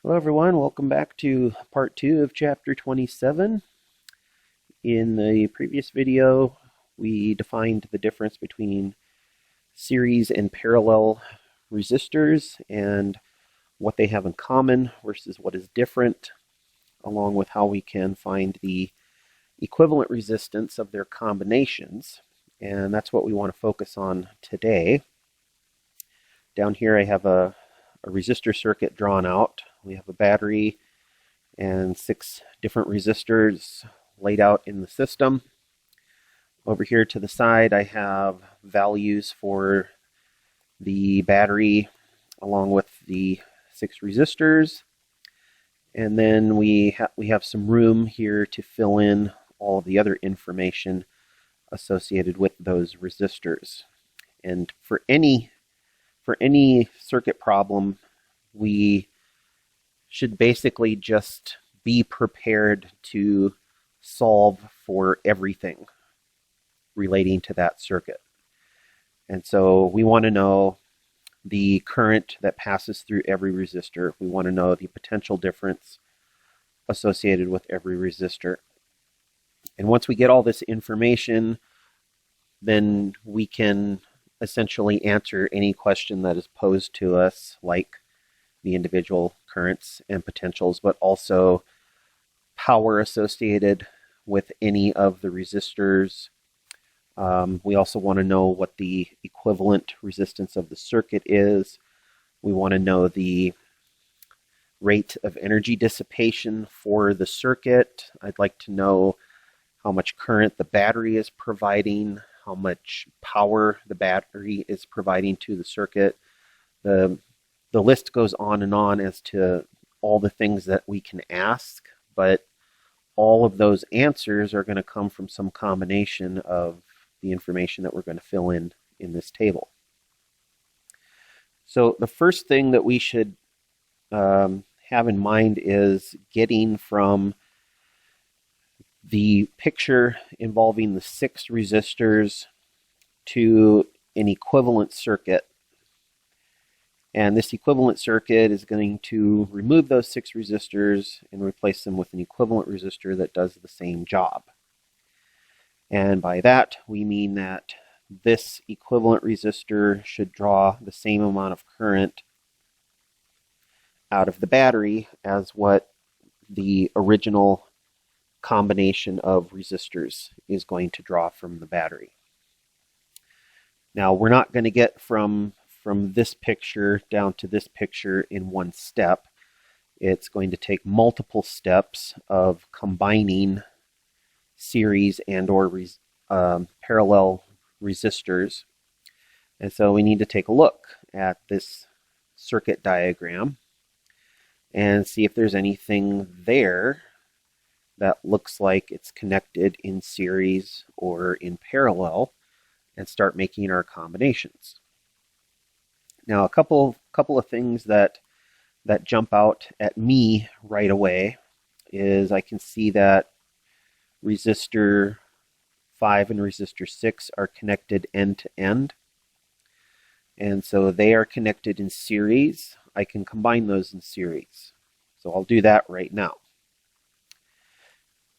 Hello everyone, welcome back to part 2 of chapter 27. In the previous video, we defined the difference between series and parallel resistors and what they have in common versus what is different, along with how we can find the equivalent resistance of their combinations. And that's what we want to focus on today. Down here I have a resistor circuit drawn out. We have a battery and 6 different resistors laid out in the system. Over here to the side I have values for the battery along with the 6 resistors. And then we have some room here to fill in all of the other information associated with those resistors. And for any circuit problem, we should basically just be prepared to solve for everything relating to that circuit. And so we want to know the current that passes through every resistor. We want to know the potential difference associated with every resistor. And once we get all this information, then we can essentially answer any question that is posed to us, like the individual currents and potentials, but also power associated with any of the resistors. We also want to know what the equivalent resistance of the circuit is. We want to know the rate of energy dissipation for the circuit. I'd like to know how much current the battery is providing, how much power the battery is providing to the circuit. The list goes on as to all the things that we can ask, but all of those answers are going to come from some combination of the information that we're going to fill in this table. So the first thing that we should have in mind is getting from the picture involving the 6 resistors to an equivalent circuit. And this equivalent circuit is going to remove those 6 resistors and replace them with an equivalent resistor that does the same job. And by that, we mean that this equivalent resistor should draw the same amount of current out of the battery as what the original combination of resistors is going to draw from the battery. Now, we're not going to get from this picture down to this picture in one step. It's going to take multiple steps of combining series and or parallel resistors. And so we need to take a look at this circuit diagram and see if there's anything there that looks like it's connected in series or in parallel, and start making our combinations. Now, a couple of things that jump out at me right away is I can see that resistor 5 and resistor 6 are connected end to end. And so they are connected in series. I can combine those in series. So I'll do that right now.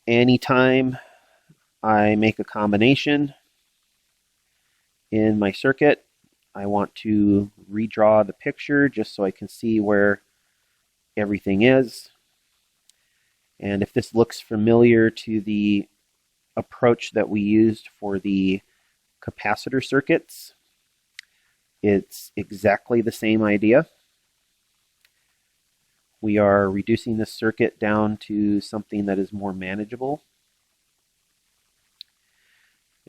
Anytime I make a combination in my circuit, I want to redraw the picture just so I can see where everything is. And if this looks familiar to the approach that we used for the capacitor circuits, it's exactly the same idea. We are reducing this circuit down to something that is more manageable.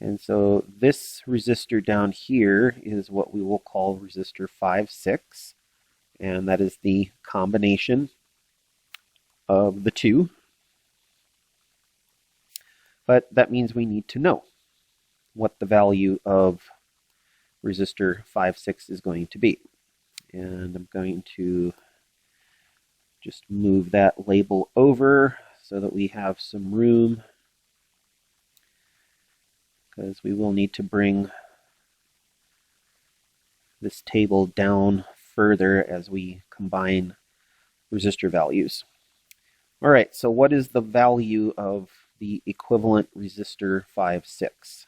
And so this resistor down here is what we will call resistor 5, 6. And that is the combination of the two. But that means we need to know what the value of resistor 5, 6 is going to be. And I'm going to just move that label over so that we have some room, because we will need to bring this table down further as we combine resistor values. All right, so what is the value of the equivalent resistor 5, 6?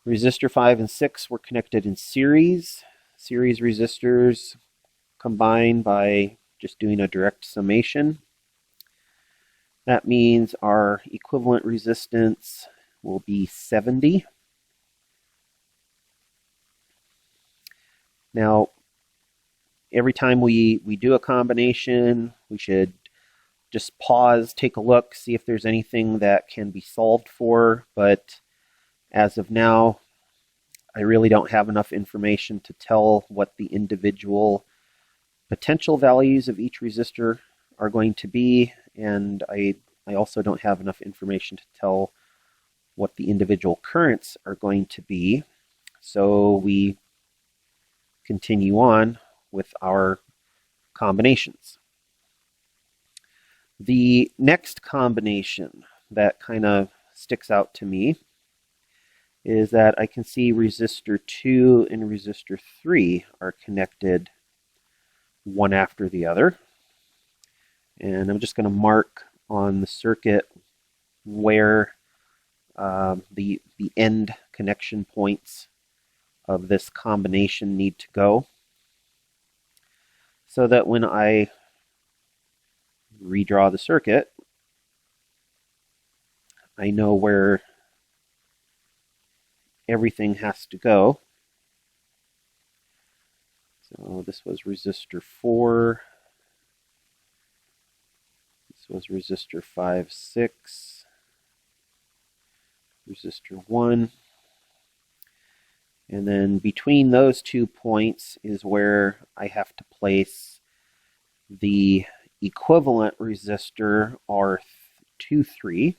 Resistor 5 and 6 were connected in series. Series resistors combine by just doing a direct summation. That means our equivalent resistance will be 70. Now, every time we do a combination, we should just pause, take a look, see if there's anything that can be solved for. But as of now, I really don't have enough information to tell what the individual potential values of each resistor are going to be, and I also don't have enough information to tell what the individual currents are going to be. So we continue on with our combinations. The next combination that kind of sticks out to me is that I can see resistor 2 and resistor 3 are connected one after the other. And I'm just going to mark on the circuit where the end connection points of this combination need to go, so that when I redraw the circuit, I know where everything has to go. So this was resistor 4. This was resistor 5, 6. Resistor 1. And then between those 2 points is where I have to place the equivalent resistor R23.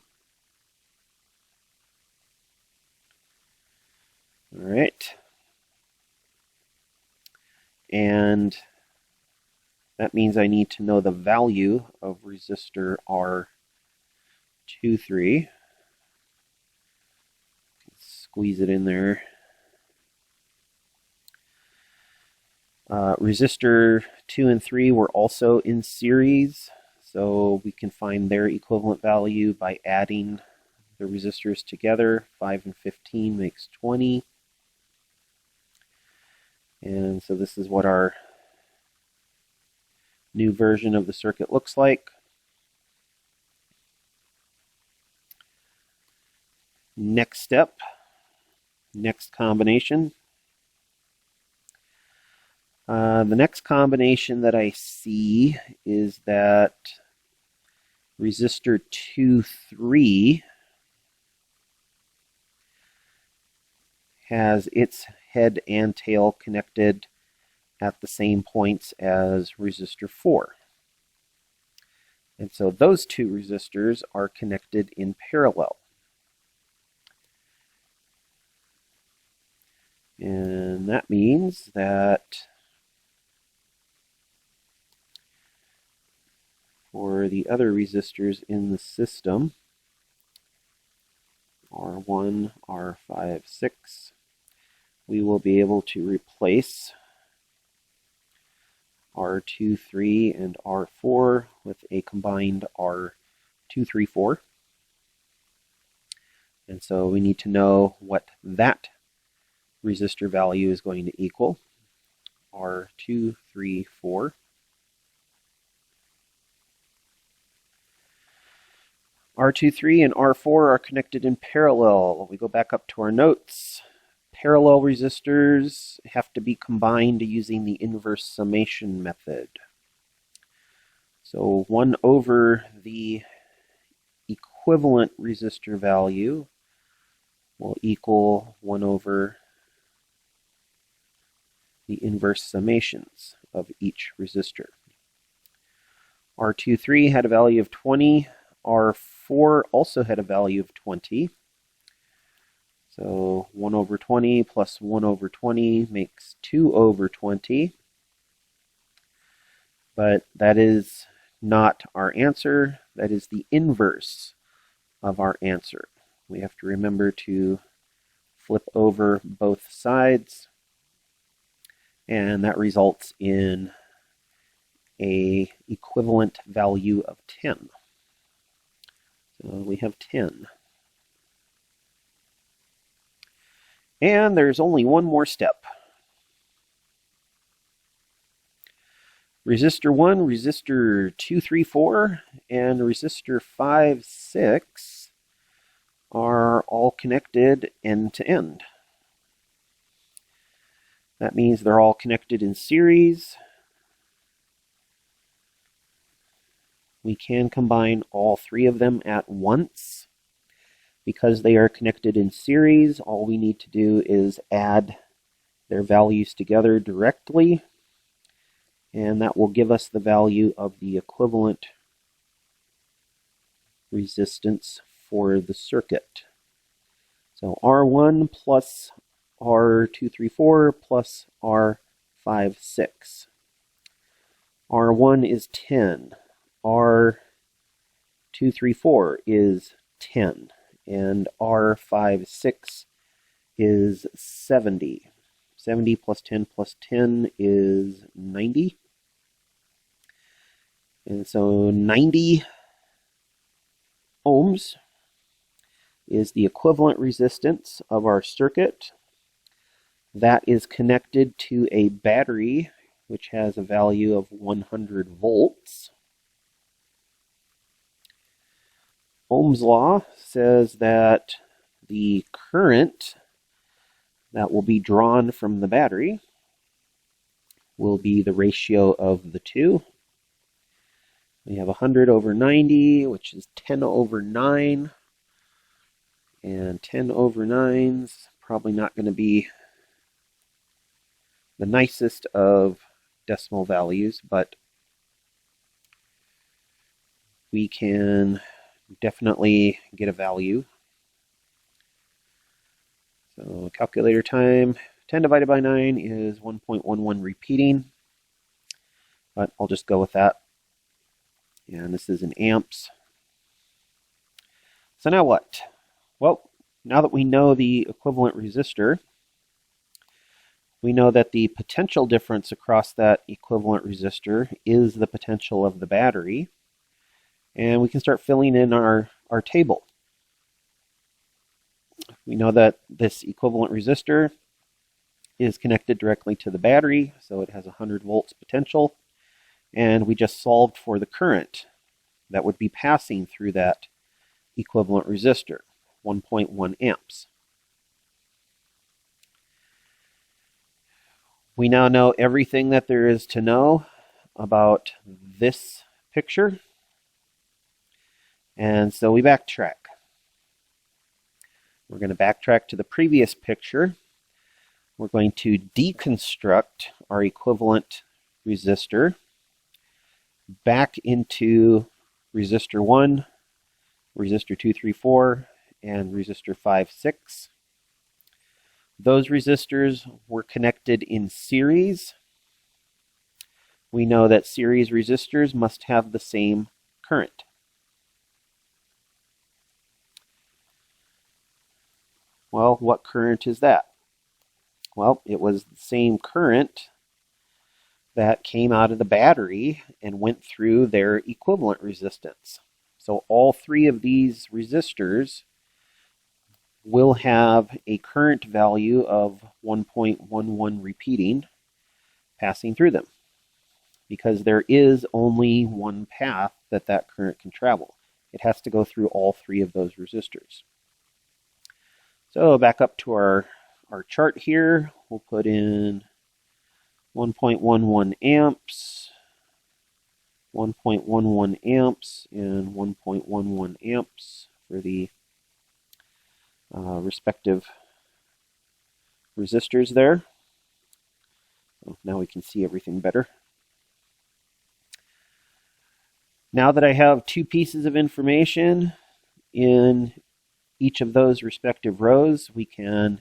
All right. And that means I need to know the value of resistor R23. Squeeze it in there. Resistor 2 and 3 were also in series, so we can find their equivalent value by adding the resistors together. 5 and 15 makes 20. And so this is what our new version of the circuit looks like. Next step, next combination. The next combination that I see is that resistor 2, 3 has its head and tail connected at the same points as resistor 4. And so those two resistors are connected in parallel. And that means that for the other resistors in the system, R1, R5, 6, we will be able to replace R2, 3, and R4 with a combined R2, 3, 4. And so we need to know what that resistor value is going to equal. R2, 3, 4. R2, 3 and R4 are connected in parallel. We go back up to our notes. Parallel resistors have to be combined using the inverse summation method. So 1 over the equivalent resistor value will equal 1 over the inverse summations of each resistor. R2, 3 had a value of 20. R4 also had a value of 20. So 1 over 20 plus 1 over 20 makes 2 over 20. But that is not our answer. That is the inverse of our answer. We have to remember to flip over both sides. And that results in a equivalent value of 10. So we have 10. And there's only one more step. Resistor 1, resistor 2, 3, 4, and resistor 5, 6 are all connected end to end. That means they're all connected in series. We can combine all three of them at once. Because they are connected in series, all we need to do is add their values together directly, and that will give us the value of the equivalent resistance for the circuit. So R1 plus R234 plus R56. R1 is 10. R234 is 10. And R56 is 70. 70 plus 10 plus 10 is 90. And so 90 ohms is the equivalent resistance of our circuit. That is connected to a battery which has a value of 100 volts. Ohm's law says that the current that will be drawn from the battery will be the ratio of the two. We have 100 over 90, which is 10 over 9. And 10 over 9 is probably not going to be the nicest of decimal values, but we can definitely get a value. So calculator time, 10 divided by 9 is 1.11 repeating, but I'll just go with that. And this is in amps. So now what? Well, now that we know the equivalent resistor, we know that the potential difference across that equivalent resistor is the potential of the battery. And we can start filling in our table. We know that this equivalent resistor is connected directly to the battery, so it has 100 volts potential. And we just solved for the current that would be passing through that equivalent resistor, 1.1 amps. We now know everything that there is to know about this picture. And so we backtrack. We're going to backtrack to the previous picture. We're going to deconstruct our equivalent resistor back into resistor 1, resistor 2, 3, 4, and resistor 5, 6. Those resistors were connected in series. We know that series resistors must have the same current. Well, what current is that? Well, it was the same current that came out of the battery and went through their equivalent resistance. So all three of these resistors will have a current value of 1.11 repeating passing through them, because there is only one path that that current can travel. It has to go through all three of those resistors. So back up to our chart here, we'll put in 1.11 amps, 1.11 amps, and 1.11 amps for the respective resistors there. So now we can see everything better. Now that I have two pieces of information in each of those respective rows, we can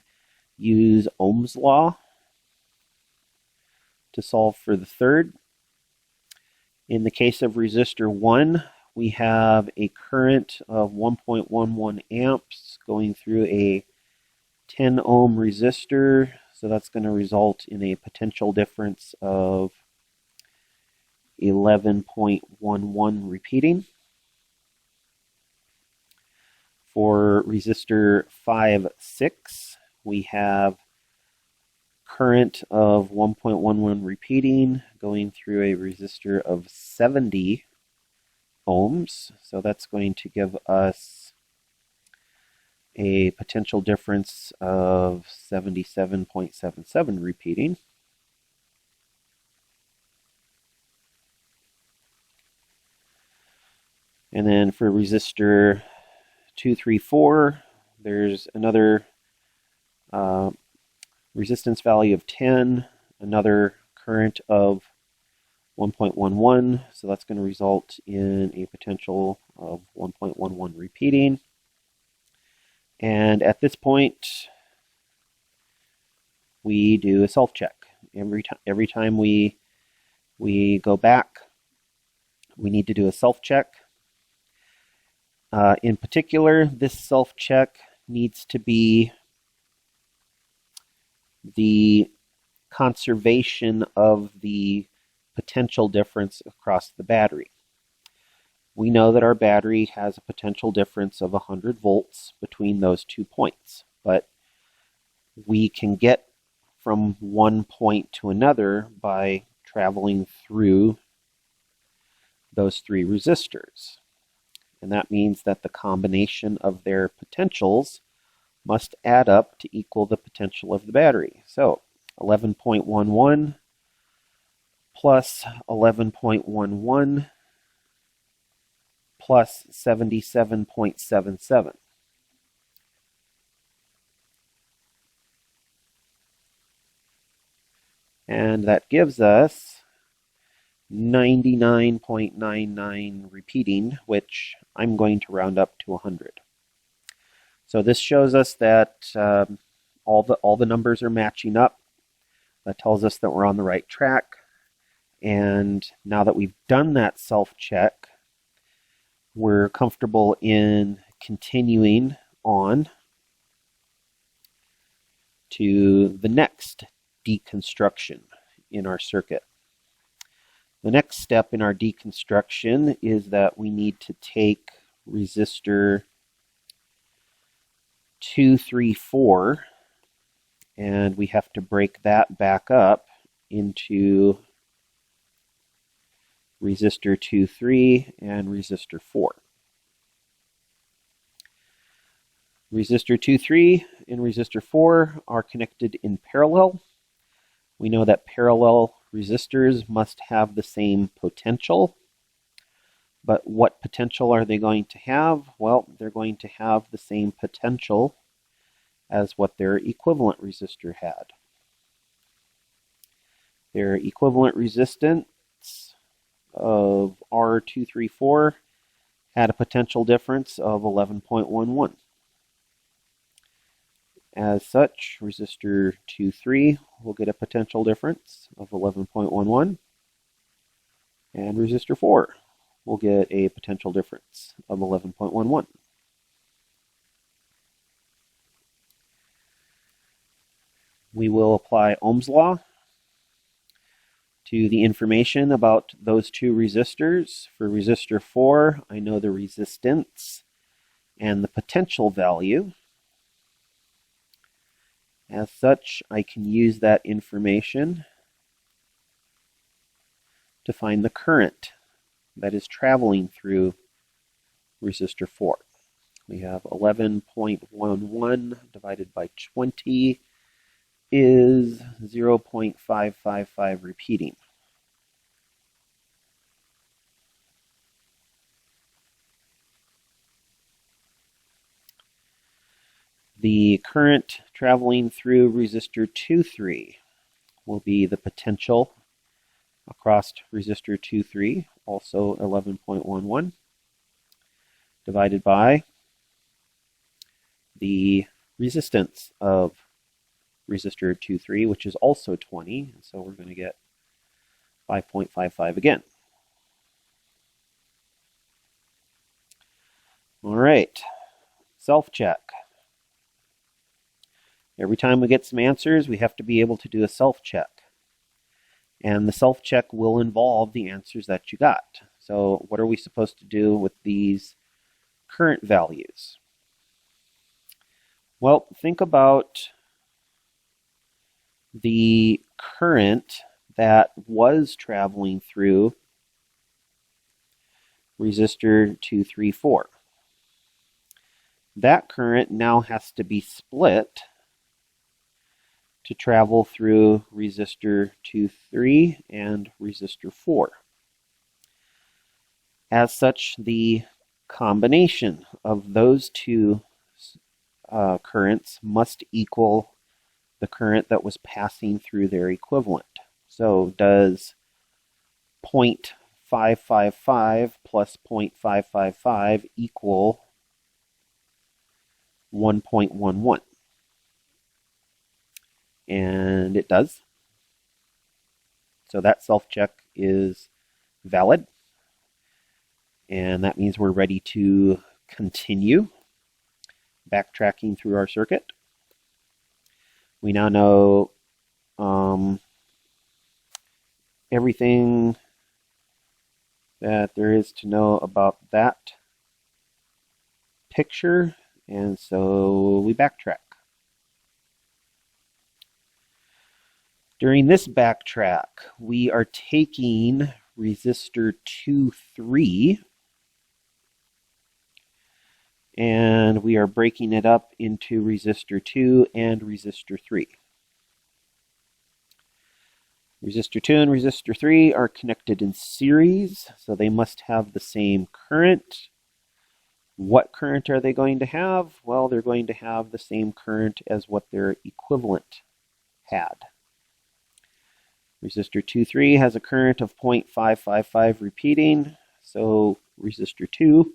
use Ohm's law to solve for the third. In the case of resistor 1, we have a current of 1.11 amps going through a 10 ohm resistor, so that's going to result in a potential difference of 11.11 repeating. For resistor 5-6, we have current of 1.11 repeating going through a resistor of 70 ohms. So that's going to give us a potential difference of 77.77 repeating. And then for resistor 234, there's another resistance value of 10, another current of 1.11, so that's going to result in a potential of 1.11 repeating. And at this point, we do a self-check. Every time we go back, we need to do a self-check. In particular, this self-check needs to be the conservation of the potential difference across the battery. We know that our battery has a potential difference of 100 volts between those 2 points, but we can get from one point to another by traveling through those 3 resistors. And that means that the combination of their potentials must add up to equal the potential of the battery. So 11.11 plus 11.11 plus 77.77. And that gives us 99.99 repeating, which I'm going to round up to 100. So this shows us that all the numbers are matching up. That tells us that we're on the right track. And now that we've done that self-check, we're comfortable in continuing on to the next deconstruction in our circuit. The next step in our deconstruction is that we need to take resistor 234 and we have to break that back up into resistor 2.3 and resistor 4. Resistor 2.3 and resistor 4 are connected in parallel. We know that parallel resistors must have the same potential. But what potential are they going to have? Well, they're going to have the same potential as what their equivalent resistor had. Their equivalent resistance of R234 had a potential difference of 11.11. As such, resistor 2.3 will get a potential difference of 11.11, and resistor 4 will get a potential difference of 11.11. We will apply Ohm's law to the information about those 2 resistors. For resistor 4, I know the resistance and the potential value. As such, I can use that information to find the current that is traveling through resistor 4. We have 11.11 divided by 20 is 0.555 repeating. The current traveling through resistor 2.3 will be the potential across resistor 2.3, also 11.11, divided by the resistance of resistor 2.3, which is also 20, and so we're going to get 5.55 again. All right, self-check. Every time we get some answers, we have to be able to do a self-check. And the self-check will involve the answers that you got. So what are we supposed to do with these current values? Well, think about the current that was traveling through resistor 234. That current now has to be split to travel through resistor 23 and resistor 4. As such, the combination of those two currents must equal the current that was passing through their equivalent. So does 0.555 plus 0.555 equal 1.11? And it does. So that self-check is valid. And that means we're ready to continue backtracking through our circuit. We now know everything that there is to know about that picture, and so we backtrack. During this backtrack, we are taking resistor 2.3 and we are breaking it up into resistor 2 and resistor 3. Resistor 2 and resistor 3 are connected in series, so they must have the same current. What current are they going to have? Well, they're going to have the same current as what their equivalent had. Resistor 2.3 has a current of 0.555 repeating, so resistor 2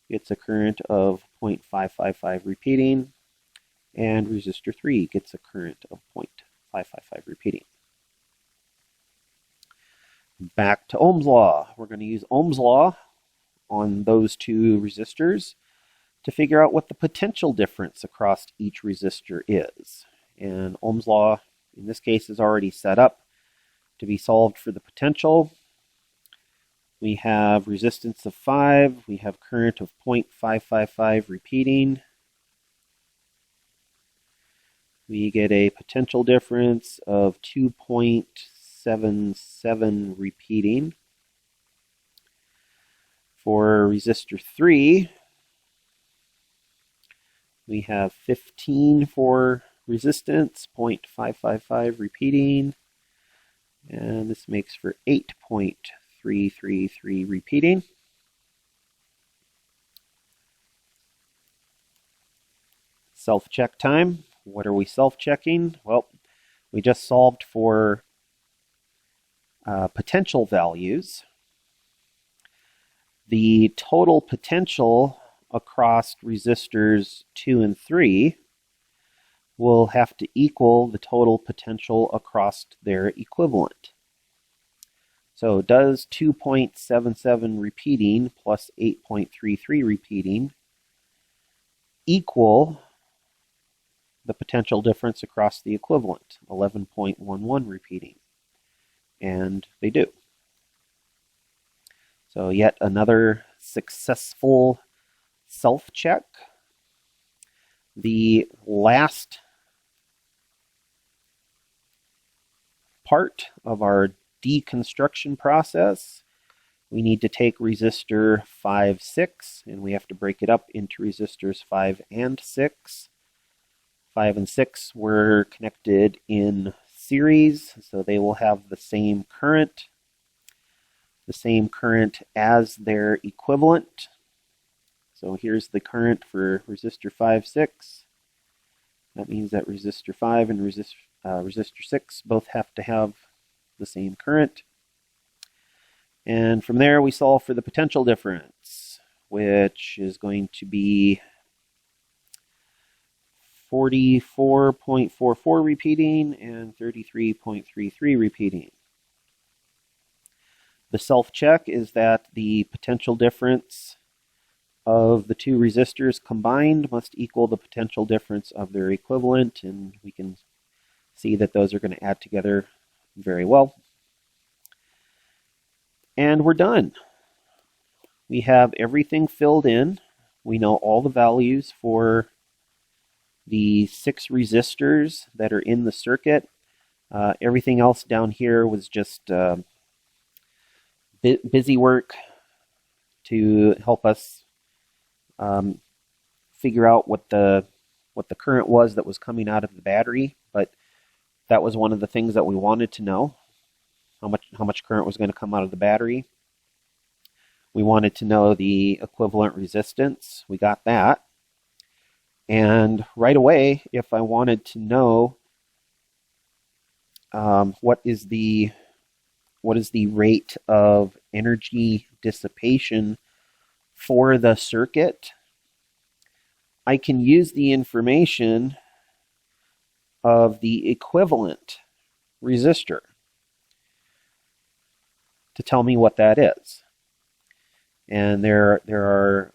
gets a current of 0.555 repeating, and resistor 3 gets a current of 0.555 repeating. Back to Ohm's law. We're going to use Ohm's law on those two resistors to figure out what the potential difference across each resistor is. And Ohm's law, in this case, is already set up to be solved for the potential. We have resistance of 5, we have current of 0.555 repeating. We get a potential difference of 2.77 repeating. For resistor 3, we have 15 for resistance, 0.555 repeating, and this makes for 8.333 repeating. Self-check time. What are we self-checking? Well, we just solved for potential values. The total potential across resistors 2 and 3 will have to equal the total potential across their equivalent. So does 2.77 repeating plus 8.33 repeating equal the potential difference across the equivalent, 11.11 repeating? And they do. So yet another successful self-check. The last part of our deconstruction process, we need to take resistor 5, 6, and we have to break it up into resistors 5 and 6. 5 and 6 were connected in series, so they will have the same current as their equivalent. So here's the current for resistor 5, 6. That means that resistor 5 and resistor 6 both have to have the same current. And from there we solve for the potential difference, which is going to be 44.44 repeating and 33.33 repeating. The self-check is that the potential difference of the two resistors combined must equal the potential difference of their equivalent, and we can see that those are going to add together Very well. And we're done. We have everything filled in. We know all the values for the 6 resistors that are in the circuit. Everything else down here was just busy work to help us figure out what the current was that was coming out of the battery. But that was one of the things that we wanted to know, how much current was going to come out of the battery. We wanted to know the equivalent resistance. We got that. And right away, if I wanted to know what is the rate of energy dissipation for the circuit, I can use the information of the equivalent resistor to tell me what that is. And there are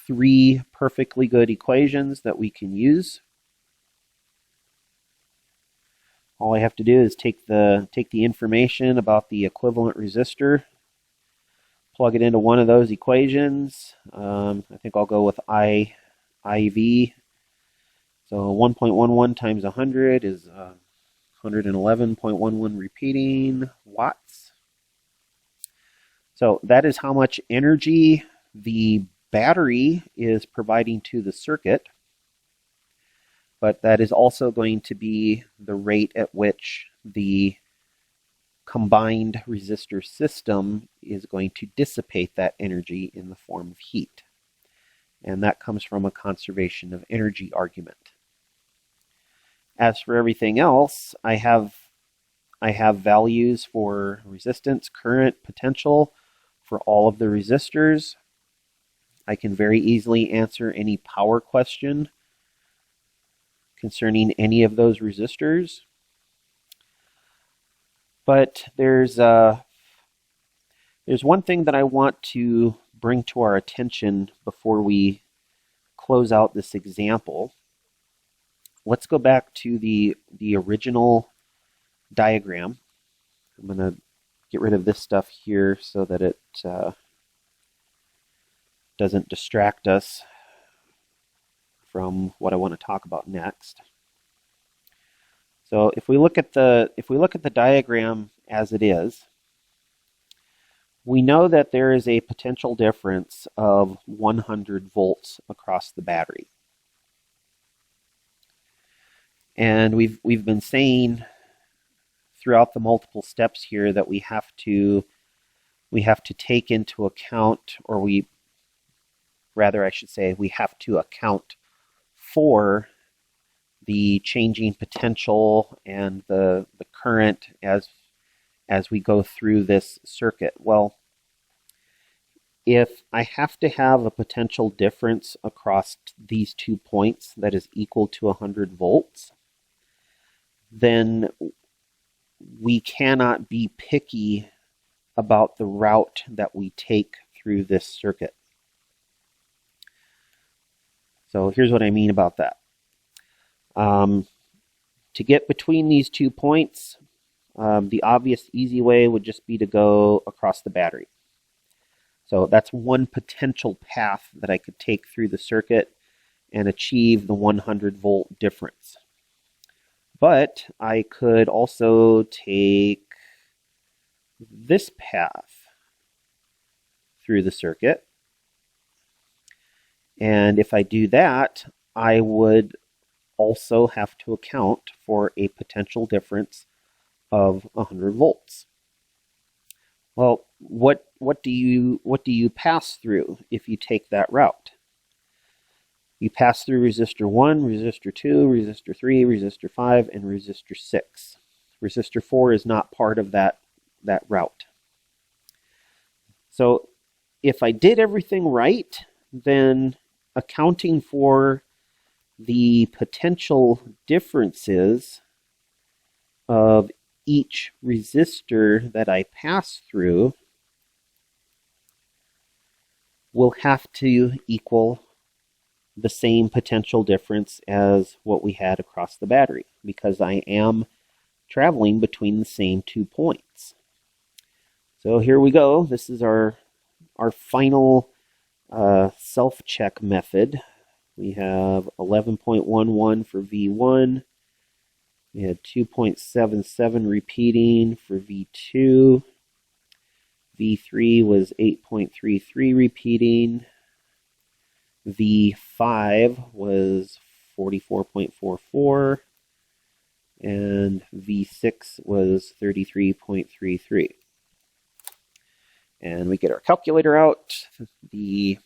3 perfectly good equations that we can use. All I have to do is take the information about the equivalent resistor, plug it into one of those equations. I think I'll go with IV. So 1.11 times 100 is 111.11 repeating watts. So that is how much energy the battery is providing to the circuit. But that is also going to be the rate at which the combined resistor system is going to dissipate that energy in the form of heat. And that comes from a conservation of energy argument. As for everything else, I have values for resistance, current, potential for all of the resistors. I can very easily answer any power question concerning any of those resistors. But there's one thing that I want to bring to our attention before we close out this example. Let's go back to the original diagram. I'm going to get rid of this stuff here so that it doesn't distract us from what I want to talk about next. So if we look at the diagram as it is, we know that there is a potential difference of 100 volts across the battery. And we've been saying throughout the multiple steps here that we have to take into account, or we have to account for the changing potential and the current as we go through this circuit. Well, if I have to have a potential difference across these 2 points that is equal to 100 volts, then we cannot be picky about the route that we take through this circuit. So here's what I mean about that. To get between these 2 points, the obvious easy way would just be to go across the battery. So that's one potential path that I could take through the circuit and achieve the 100 volt difference. But I could also take this path through the circuit. And if I do that, I would also have to account for a potential difference of 100 volts. Well, what do you pass through if you take that route? You pass through resistor 1, resistor 2, resistor 3, resistor 5, and resistor 6. Resistor 4 is not part of that route. So if I did everything right, then accounting for the potential differences of each resistor that I pass through will have to equal the same potential difference as what we had across the battery, because I am traveling between the same 2 points. So here we go. This is our final self-check method. We have 11.11 for V1. We had 2.77 repeating for V2. V3 was 8.33 repeating. V5 was 44.44. And V6 was 33.33. And we get our calculator out. The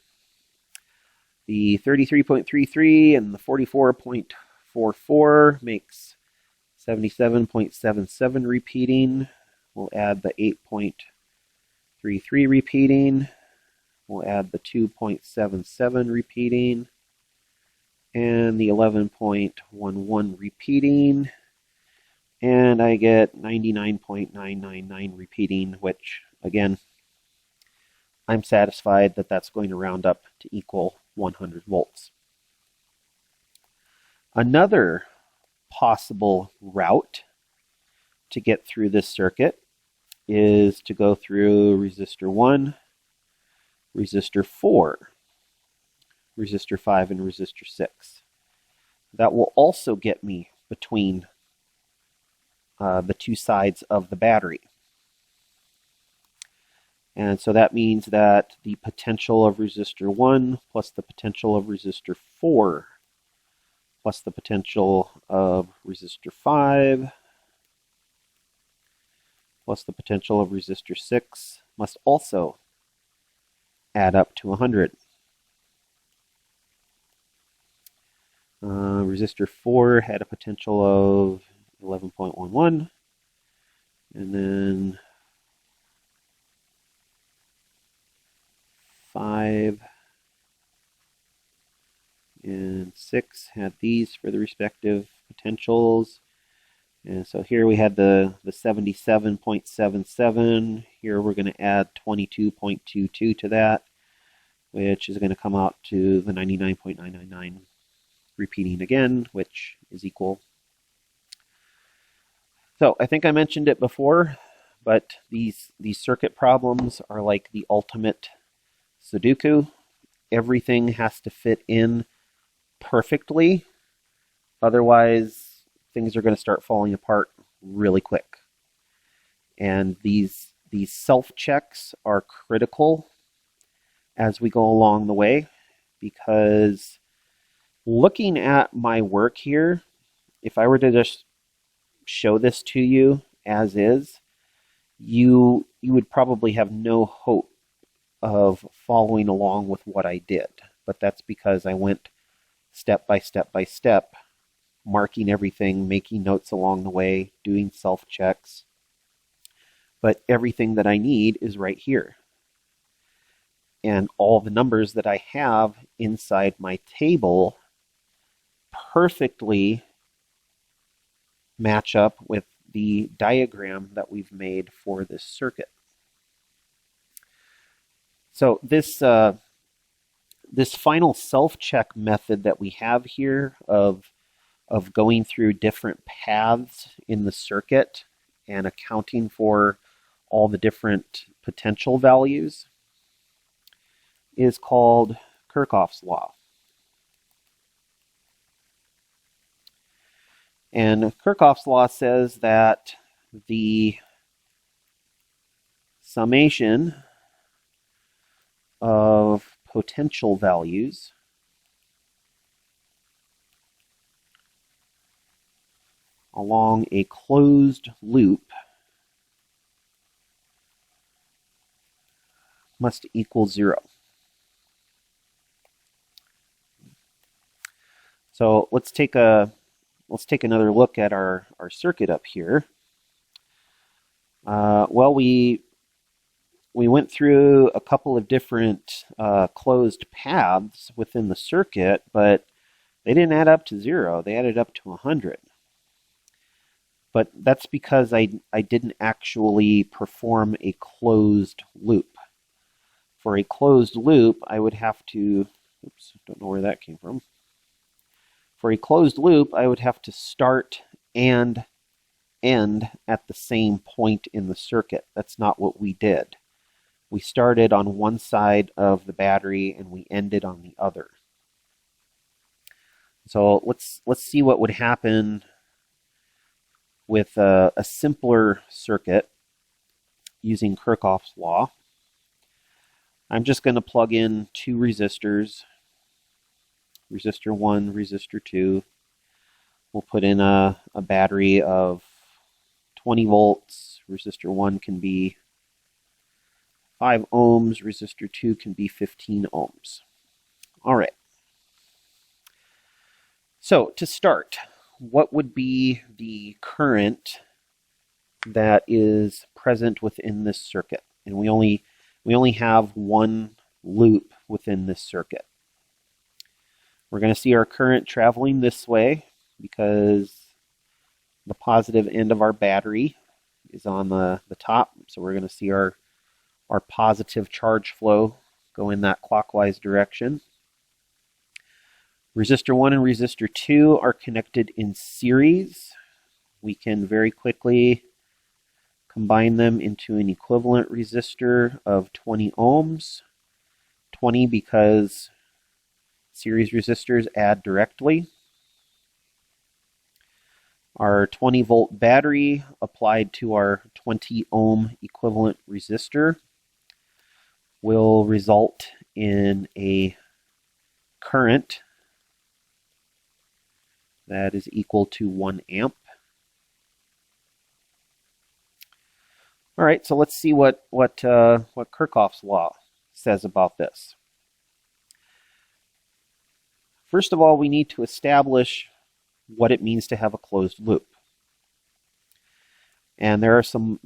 33.33 and the 44.44 makes 77.77 repeating. We'll add the 8.33 repeating. We'll add the 2.77 repeating. And the 11.11 repeating. And I get 99.999 repeating, which, again, I'm satisfied that that's going to round up to equal 100 volts. Another possible route to get through this circuit is to go through resistor 1, resistor 4, resistor 5, and resistor 6. That will also get me between the two sides of the battery. And so that means that the potential of resistor 1 plus the potential of resistor 4 plus the potential of resistor 5 plus the potential of resistor 6 must also add up to 100. Resistor 4 had a potential of 11.11, and then 5 and 6 had these for the respective potentials. And so here we had the 77.77. Here we're going to add 22.22 to that, which is going to come out to the 99.999 repeating again, which is equal. So I think I mentioned it before, but these circuit problems are like the ultimate Sudoku. Everything has to fit in perfectly. Otherwise, things are going to start falling apart really quick. And these self-checks are critical as we go along the way, because looking at my work here, if I were to just show this to you as is, you would probably have no hope of following along with what I did. But that's because I went step by step by step, marking everything, making notes along the way, doing self-checks. But everything that I need is right here. And all the numbers that I have inside my table perfectly match up with the diagram that we've made for this circuit. So this final self-check method that we have here of going through different paths in the circuit and accounting for all the different potential values is called Kirchhoff's law. And Kirchhoff's law says that the summation of potential values along a closed loop must equal 0. So let's take another look at our circuit up here. Well, we went through a couple of different closed paths within the circuit, but they didn't add up to 0. They added up to 100. But that's because I didn't actually perform a closed loop. For a closed loop, I would have to, oops, don't know where that came from. For a closed loop, I would have to start and end at the same point in the circuit. That's not what we did. We started on one side of the battery and we ended on the other. So let's see what would happen with a simpler circuit using Kirchhoff's law. I'm just going to plug in two resistors, resistor 1, resistor 2. We'll put in a battery of 20 volts. Resistor 1 can be 5 ohms. Resistor 2 can be 15 ohms. All right. So to start, what would be the current that is present within this circuit? And we only have one loop within this circuit. We're going to see our current traveling this way because the positive end of our battery is on the top. So we're going to see our positive charge flow go in that clockwise direction. Resistor 1 and resistor 2 are connected in series. We can very quickly combine them into an equivalent resistor of 20 ohms. 20 because series resistors add directly. Our 20 volt battery applied to our 20 ohm equivalent resistor will result in a current that is equal to 1 amp. All right, so let's see what Kirchhoff's law says about this. First of all, we need to establish what it means to have a closed loop. And there are some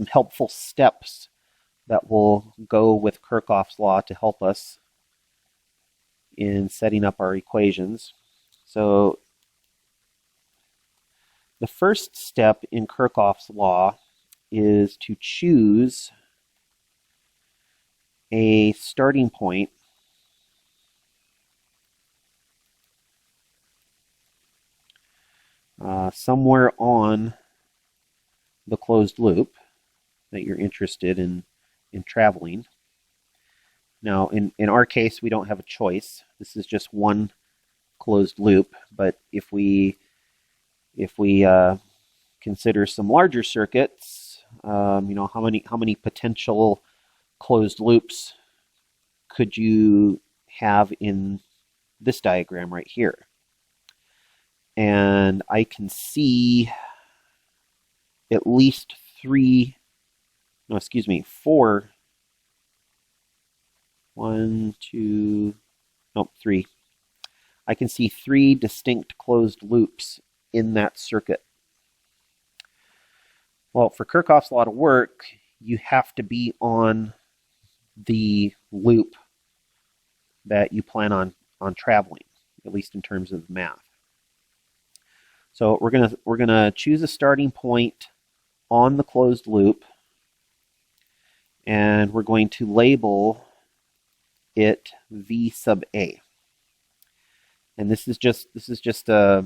helpful steps that will go with Kirchhoff's law to help us in setting up our equations. So the first step in Kirchhoff's law is to choose a starting point somewhere on the closed loop that you're interested in traveling. Now, in our case, we don't have a choice. This is just one closed loop, but if we consider some larger circuits, how many potential closed loops could you have in this diagram right here? And I can see at least three. I can see three distinct closed loops in that circuit. Well, for Kirchhoff's law to work, you have to be on the loop that you plan on traveling, at least in terms of math. So we're gonna choose a starting point on the closed loop, and we're going to label it V sub A. And this is just a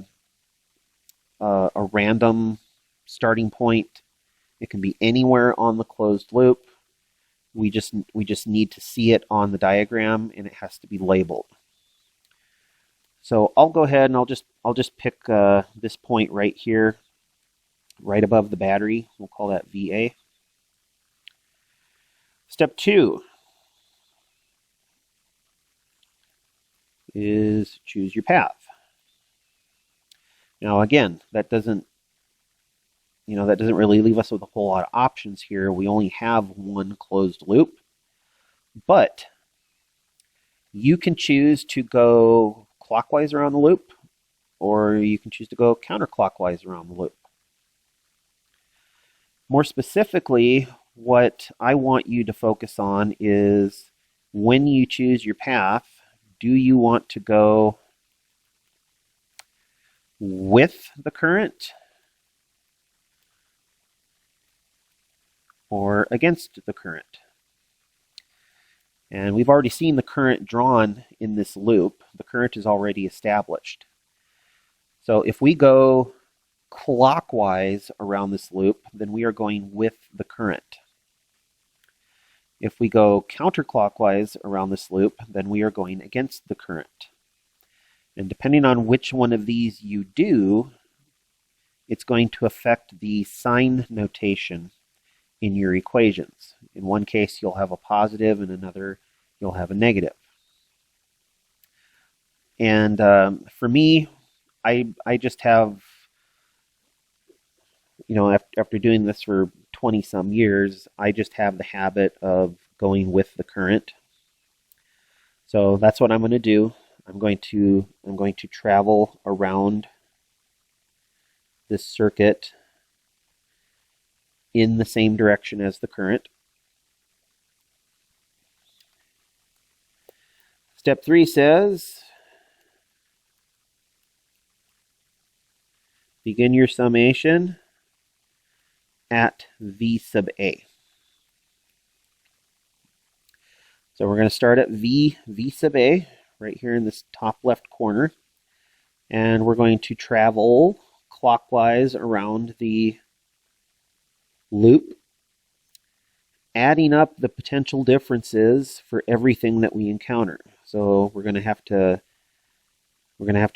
random starting point. It can be anywhere on the closed loop. We just need to see it on the diagram, and it has to be labeled. So I'll go ahead and I'll just pick this point right here, right above the battery. We'll call that VA. Step 2 is choose your path. Now again, that doesn't really leave us with a whole lot of options here. We only have one closed loop, but you can choose to go clockwise around the loop, or you can choose to go counterclockwise around the loop. More specifically, what I want you to focus on is when you choose your path, do you want to go with the current or against the current? And we've already seen the current drawn in this loop. The current is already established. So if we go clockwise around this loop, then we are going with the current. If we go counterclockwise around this loop, then we are going against the current. And depending on which one of these you do, it's going to affect the sign notation in your equations. In one case, you'll have a positive, and another, you'll have a negative. And for me, I just have, after doing this for 20 some years, I just have the habit of going with the current. So that's what I'm going to do. I'm going to travel around this circuit in the same direction as the current. Step 3 says, begin your summation at V sub A. So we're going to start at V sub A, right here in this top left corner. And we're going to travel clockwise around the loop, adding up the potential differences for everything that we encounter. So we're going to have to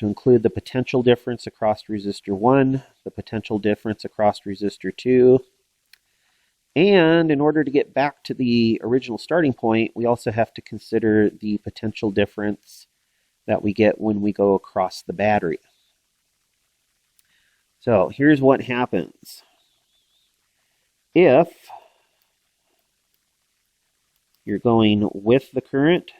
include the potential difference across resistor 1, the potential difference across resistor 2, and in order to get back to the original starting point, we also have to consider the potential difference that we get when we go across the battery. So here's what happens. If you're going with the current,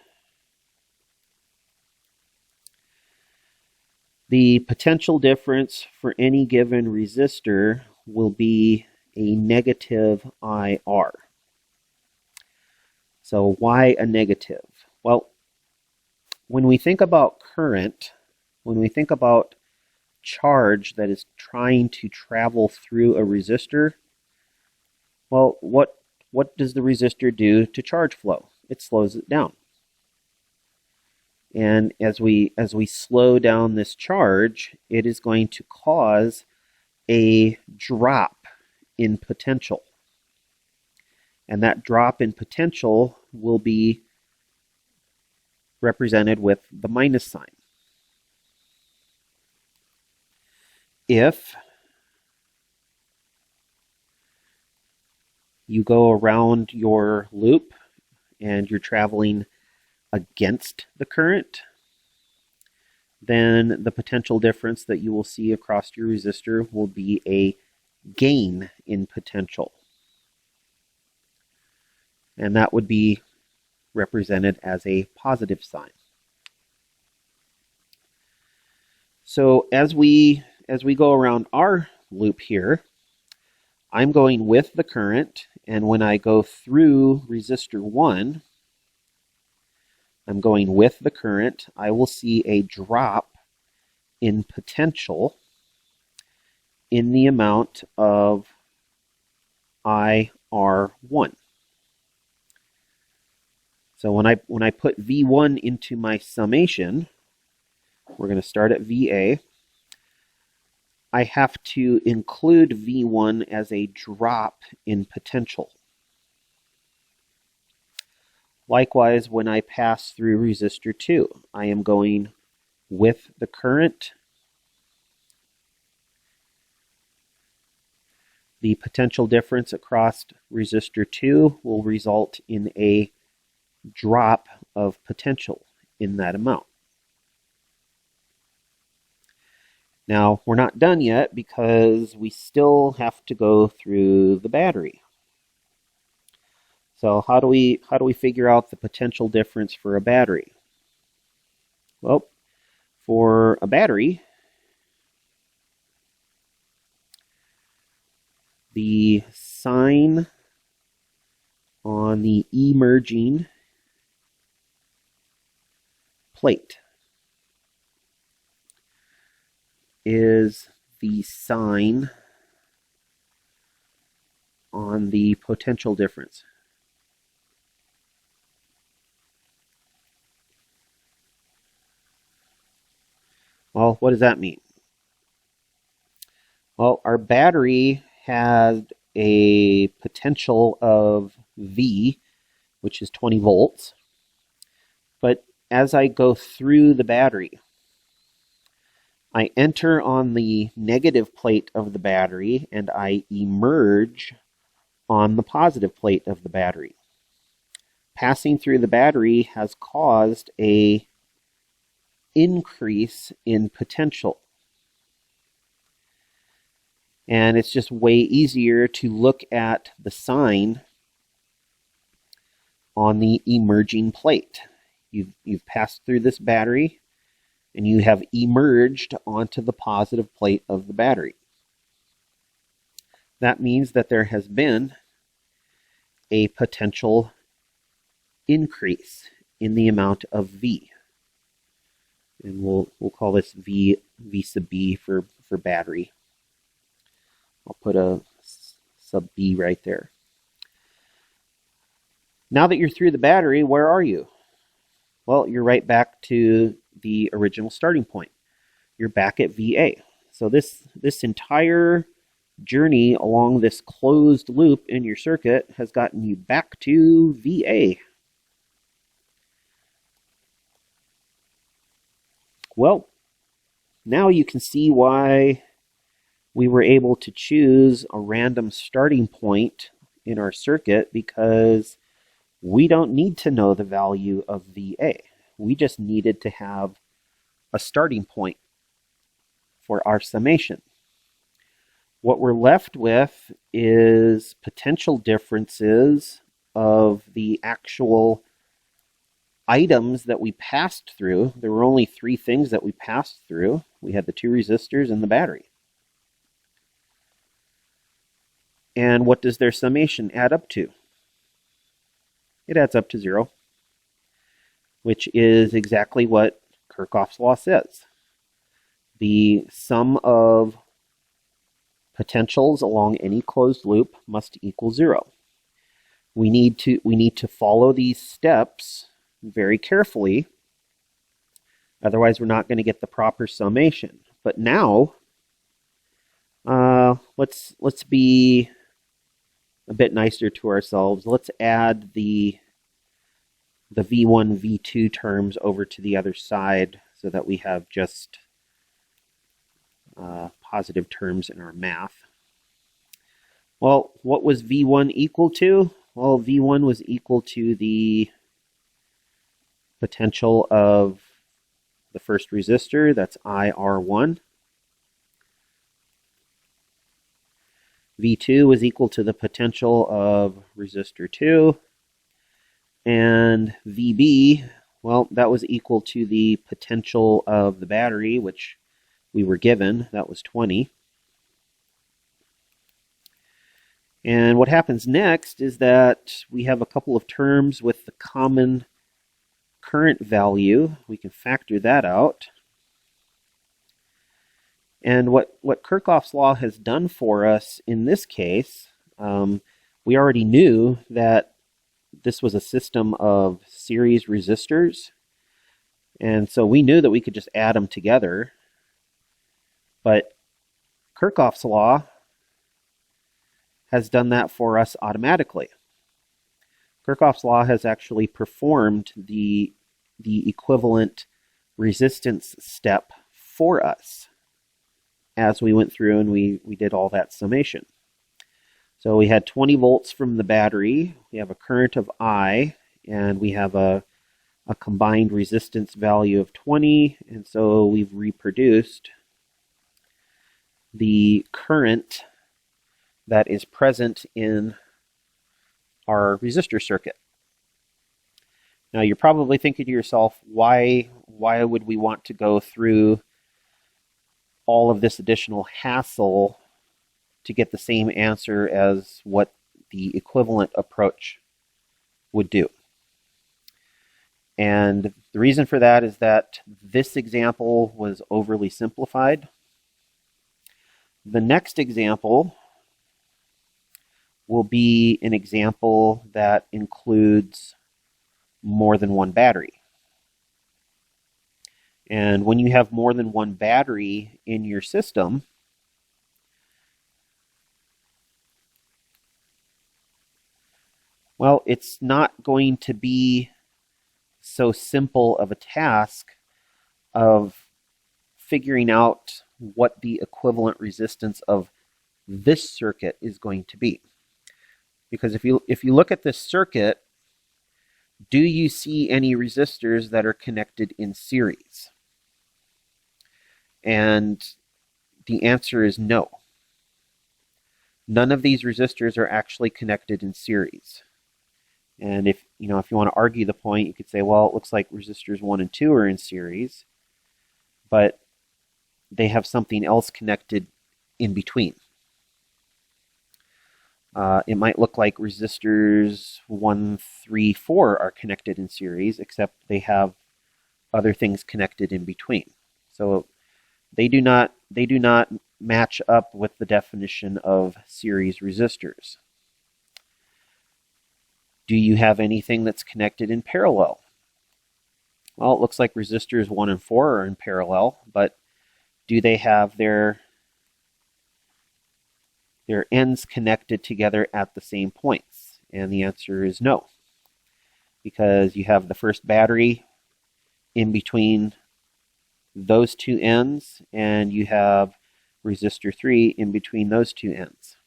the potential difference for any given resistor will be a negative IR. So why a negative? Well, when we think about current, when we think about charge that is trying to travel through a resistor, well, what does the resistor do to charge flow? It slows it down. And as we slow down this charge, it is going to cause a drop in potential. And that drop in potential will be represented with the minus sign. If you go around your loop and you're traveling against the current, then the potential difference that you will see across your resistor will be a gain in potential. And that would be represented as a positive sign. So as we go around our loop here, I'm going with the current, and when I go through resistor 1, I'm going with the current, I will see a drop in potential in the amount of IR1. So when I put V1 into my summation, we're going to start at VA. I have to include V1 as a drop in potential. Likewise, when I pass through resistor 2, I am going with the current. The potential difference across resistor 2 will result in a drop of potential in that amount. Now, we're not done yet because we still have to go through the battery. So how do we figure out the potential difference for a battery? Well, for a battery, the sign on the emerging plate is the sign on the potential difference. Well, what does that mean? Well, our battery had a potential of V, which is 20 volts. But as I go through the battery, I enter on the negative plate of the battery and I emerge on the positive plate of the battery. Passing through the battery has caused an increase in potential. And it's just way easier to look at the sign on the emerging plate. You've passed through this battery and you have emerged onto the positive plate of the battery. That means that there has been a potential increase in the amount of V. And we'll call this V sub B for battery. I'll put a sub B right there. Now that you're through the battery, where are you? Well, you're right back to the original starting point. You're back at VA. So this entire journey along this closed loop in your circuit has gotten you back to VA. Well, now you can see why we were able to choose a random starting point in our circuit, because we don't need to know the value of VA. We just needed to have a starting point for our summation. What we're left with is potential differences of the actual items that we passed through. There were only 3 things that we passed through. We had the 2 resistors and the battery. And what does their summation add up to? It adds up to 0, which is exactly what Kirchhoff's law says. The sum of potentials along any closed loop must equal 0. We need to follow these steps very carefully, otherwise we're not going to get the proper summation. But now, let's be a bit nicer to ourselves. Let's add the V1, V2 terms over to the other side so that we have just positive terms in our math. Well, what was V1 equal to? Well, V1 was equal to the potential of the first resistor, that's IR1. V2 was equal to the potential of resistor 2. And VB, well, that was equal to the potential of the battery, which we were given. That was 20. And what happens next is that we have a couple of terms with the common current value. We can factor that out. And what Kirchhoff's law has done for us in this case, we already knew that this was a system of series resistors. And so we knew that we could just add them together. But Kirchhoff's law has done that for us automatically. Kirchhoff's law has actually performed the equivalent resistance step for us as we went through and we did all that summation. So we had 20 volts from the battery, we have a current of I, and we have a combined resistance value of 20, and so we've reproduced the current that is present in our resistor circuit. Now you're probably thinking to yourself, why would we want to go through all of this additional hassle to get the same answer as what the equivalent approach would do? And the reason for that is that this example was overly simplified. The next example will be an example that includes more than one battery. And when you have more than one battery in your system, Well, it's not going to be so simple of a task of figuring out what the equivalent resistance of this circuit is going to be. Because if you look at this circuit, do you see any resistors that are connected in series? And the answer is no. None of these resistors are actually connected in series. And if you want to argue the point, you could say, well, it looks like resistors 1 and 2 are in series, but they have something else connected in between. It might look like resistors 1, 3, 4 are connected in series, except they have other things connected in between. So they do not match up with the definition of series resistors. Do you have anything that's connected in parallel? Well, it looks like resistors 1 and 4 are in parallel, but do they have their ends connected together at the same points? And the answer is no, because you have the first battery in between those two ends, and you have resistor 3 in between those two ends.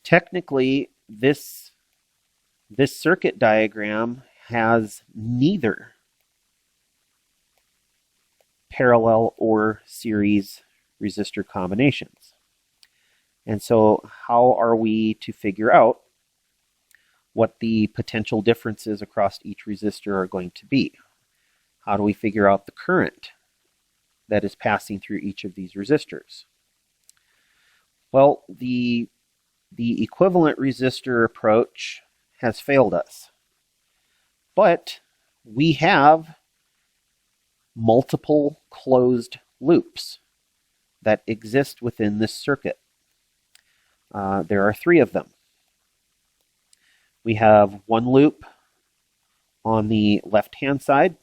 Technically, this circuit diagram has neither parallel or series resistor combinations. And so how are we to figure out what the potential differences across each resistor are going to be? How do we figure out the current that is passing through each of these resistors? Well, the equivalent resistor approach has failed us. But we have multiple closed loops that exist within this circuit. There are 3 of them. We have one loop on the left-hand side.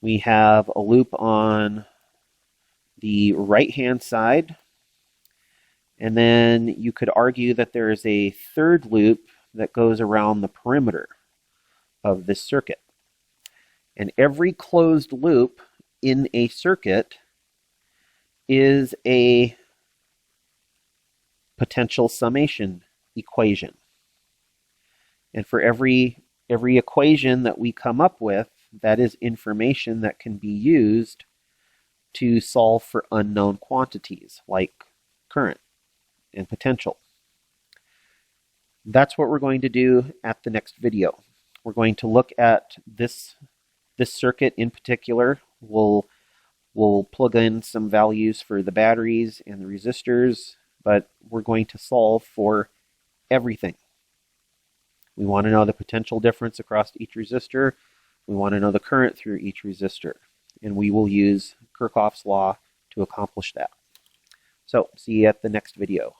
We have a loop on the right-hand side. And then you could argue that there is a third loop that goes around the perimeter of this circuit. And every closed loop in a circuit is a potential summation equation. And for every equation that we come up with, that is information that can be used to solve for unknown quantities like current and potential. That's what we're going to do at the next video. We're going to look at this circuit in particular. We'll plug in some values for the batteries and the resistors, but we're going to solve for everything. We want to know the potential difference across each resistor. We want to know the current through each resistor. And we will use Kirchhoff's law to accomplish that. So, see you at the next video.